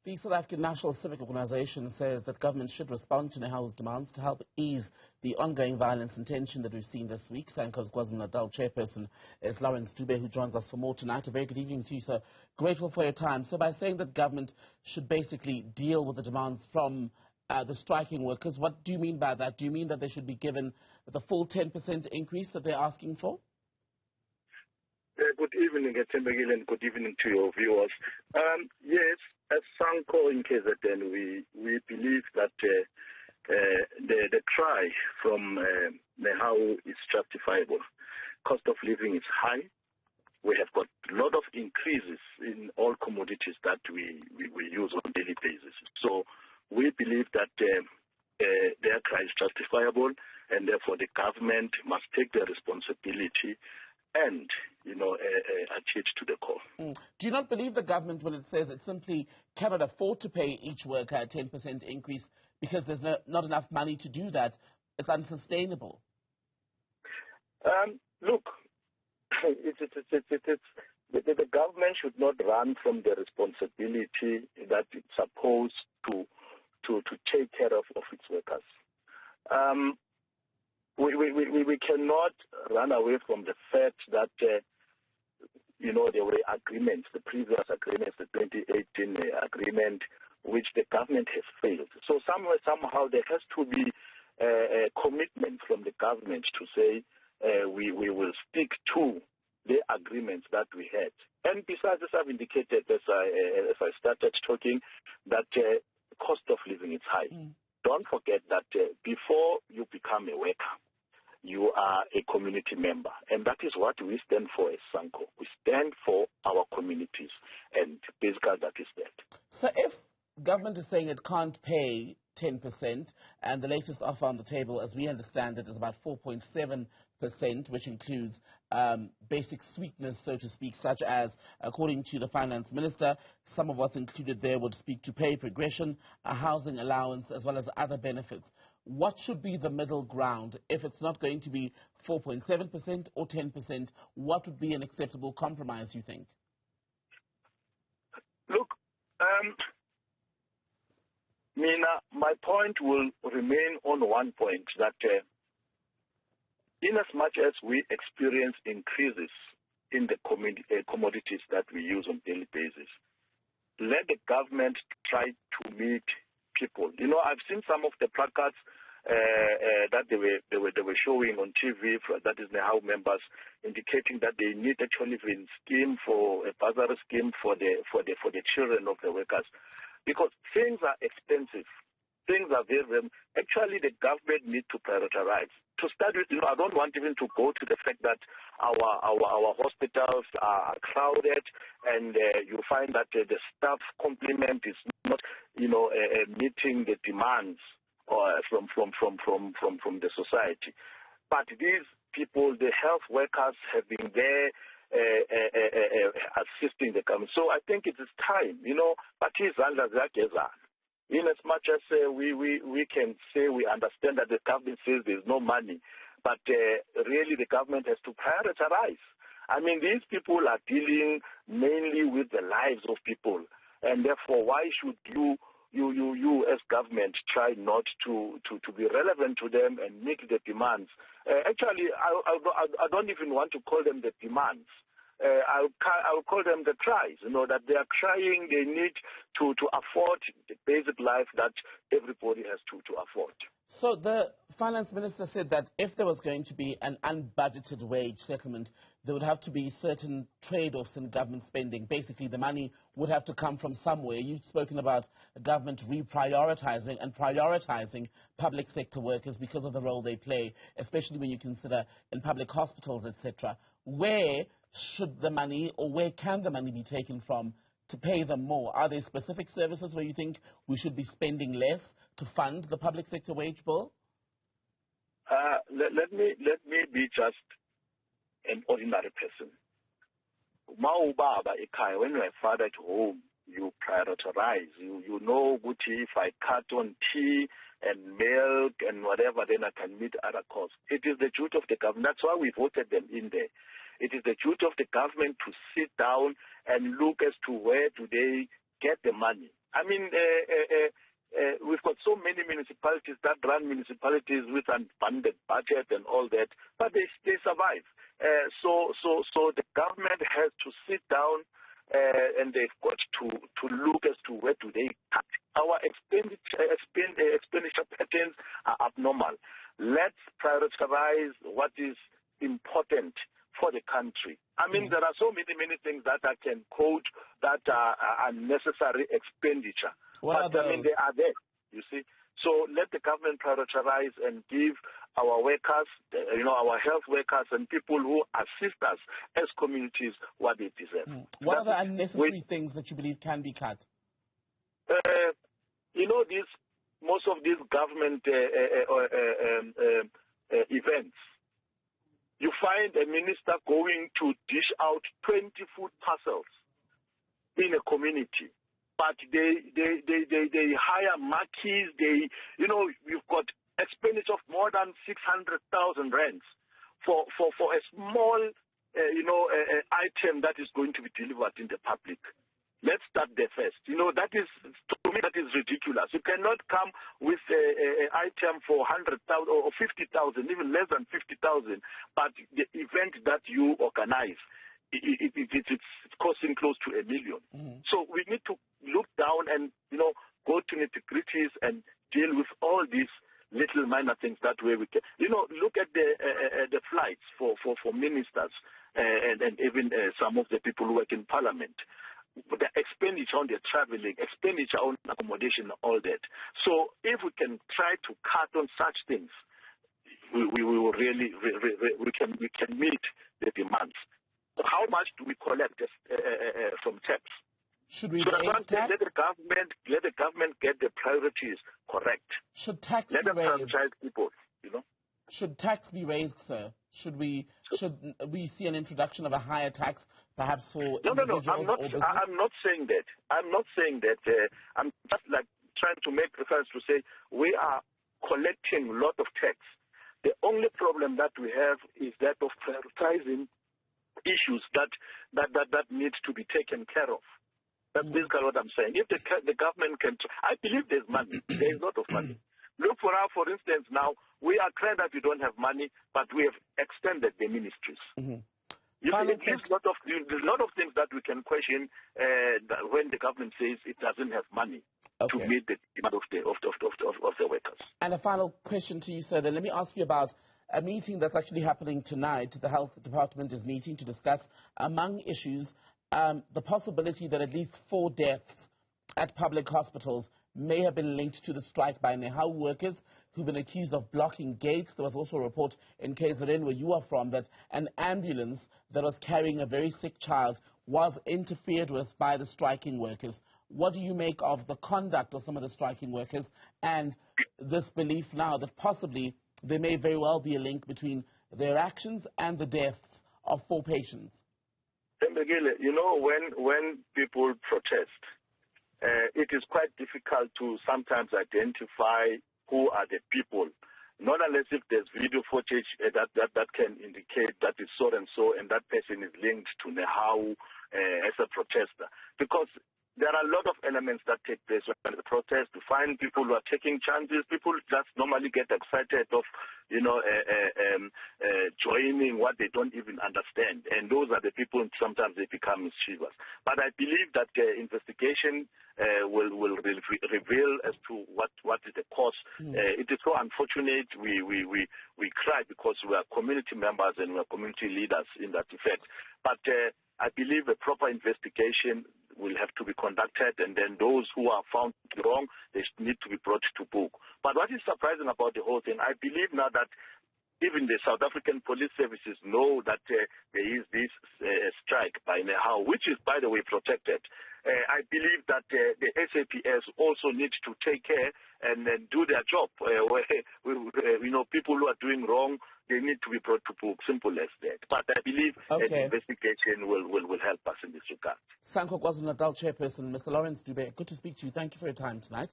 The South African National Civic Organisation says that government should respond to Nehawu's demands to help ease the ongoing violence and tension that we've seen this week. Sanco's KwaZulu-Natal chairperson is Lawrence Dube, who joins us for more tonight. A very good evening to you, sir. Grateful for your time. So by saying that government should basically deal with the demands from the striking workers, what do you mean by that? Do you mean that they should be given the full 10% increase that they're asking for? Good evening, Etembegile, and good evening to your viewers. Yes, as Sanco in KZN, we believe that the cry from Nehawu is justifiable. Cost of living is high. We have got a lot of increases in all commodities that we use on a daily basis. So we believe that their cry is justifiable, and therefore the government must take the responsibility and, adhere to the call. Do you not believe the government when it says it simply cannot afford to pay each worker a 10% increase because there's not enough money to do that? It's unsustainable. Look, the government should not run from the responsibility that it's supposed to take care of its workers. We cannot run away from the fact that, there were agreements, the previous agreements, the 2018 agreement, which the government has failed. So somehow there has to be a commitment from the government to say we will stick to the agreements that we had. And besides, as I've indicated as I started talking, that cost of living is high. Don't forget that before you become a worker, you are a community member. And that is what we stand for as Sanco. We stand for our communities. And basically that is that. So if government is saying it can't pay 10%, and the latest offer on the table, as we understand it, is about 4.7%, which includes basic sweetness, so to speak, such as, according to the finance minister, some of what's included there would speak to pay progression, a housing allowance, as well as other benefits. What should be the middle ground? If it's not going to be 4.7% or 10%, what would be an acceptable compromise, you think? Look, Mina, my point will remain on one point, that in as much as we experience increases in the commodities that we use on a daily basis, let the government try to meet people. I've seen some of the placards that they were showing on TV, that is Nehawu members, indicating that they need a living scheme, for a bursary scheme for the children of the workers. Because things are expensive. Things are very, very... Actually, the government needs to prioritize. To start with, I don't want even to go to the fact that our hospitals are crowded, and you find that the staff complement is not, meeting the demands from the society. But these people, the health workers, have been there assisting the government. So I think it is time, but in as much as we can say we understand that the government says there's no money, but really the government has to prioritize. I mean, these people are dealing mainly with the lives of people, and therefore why should you as government try not to be relevant to them and meet the demands? Actually, I don't even want to call them the demands. I'll call them the cries, that they are crying. They need to afford the basic life that everybody has to afford. So the finance minister said that if there was going to be an unbudgeted wage settlement, there would have to be certain trade-offs in government spending. Basically, the money would have to come from somewhere. You've spoken about government reprioritizing and prioritizing public sector workers because of the role they play, especially when you consider in public hospitals, etc. Where should the money, or where can the money be taken from to pay them more? Are there specific services where you think we should be spending less to fund the public sector wage bill? Let me be just an ordinary person. When you're a father at home, you prioritize. You know, if I cut on tea and milk and whatever, then I can meet other costs. It is the duty of the government. That's why we voted them in there. It is the duty of the government to sit down and look as to where do they get the money. I mean, we've got so many municipalities that run municipalities with unfunded budget and all that, but they survive. So the government has to sit down and they've got to look as to where do they cut. Our expenditure patterns are abnormal. Let's prioritize what is important for the country. I mean, there are so many things that I can quote that are unnecessary expenditure. But I mean, they are there, you see. So let the government prioritize and give our workers, our health workers and people who assist us as communities what they deserve. What are the unnecessary things that you believe can be cut? Most of these government events, you find a minister going to dish out 20 food parcels in a community. But they hire marquees. We've got expenditure of more than 600,000 rands for a small, item that is going to be delivered in the public. Let's start there first. To me, that is ridiculous. You cannot come with an item for 100,000 or 50,000, even less than 50,000, but the event that you organize, it's costing close to $1 million. So we need to look down and, go to nitty-gritties and deal with all these little minor things. That way we can, look at the flights for ministers and even some of the people who work in parliament. The expenditure on their traveling, expenditure on accommodation, all that. So if we can try to cut on such things, we will really we can meet the demands. How much do we collect from tax? Should we so raise tax? Let the government get the priorities correct. Should tax let be them raised? prioritize people, Should tax be raised, sir? Should we see an introduction of a higher tax, perhaps for individuals or business? I'm not saying that. I'm just like trying to make reference to say we are collecting a lot of tax. The only problem that we have is that of prioritizing issues that needs to be taken care of. That's basically what I'm saying. If the government can, I believe there's money. There is a lot of money. Look for instance, now, we are clear that we don't have money, but we have extended the ministries. There's a lot of things that we can question when the government says it doesn't have money to meet the demand of the workers. And a final question to you, sir. Then let me ask you about a meeting that's actually happening tonight. The health department is meeting to discuss, among issues, the possibility that at least 4 deaths at public hospitals may have been linked to the strike by Nehawu workers who've been accused of blocking gates. There was also a report in KZN, where you are from, that an ambulance that was carrying a very sick child was interfered with by the striking workers. What do you make of the conduct of some of the striking workers and this belief now that possibly there may very well be a link between their actions and the deaths of 4 patients? When people protest, it is quite difficult to sometimes identify who are the people, not unless if there's video footage that can indicate that it's so and so and that person is linked to Nehawu as a protester. Because there are a lot of elements that take place when the protest. To find people who are taking chances, people just normally get excited of, joining what they don't even understand. And those are the people sometimes they become mischievous. But I believe that the investigation will reveal as to what is the cause. It is so unfortunate. We cry because we are community members and we are community leaders in that effect. But I believe a proper investigation will have to be conducted, and then those who are found wrong, they need to be brought to book. But what is surprising about the whole thing, I believe now that even the South African police services know that there is this strike by Nehawu, which is, by the way, protected. I believe that the SAPS also needs to take care and do their job. People who are doing wrong, they need to be brought to book. Simple as that. But I believe an investigation will help us in this regard. Sanco KZN chairperson, Mr. Lawrence Dube, good to speak to you. Thank you for your time tonight.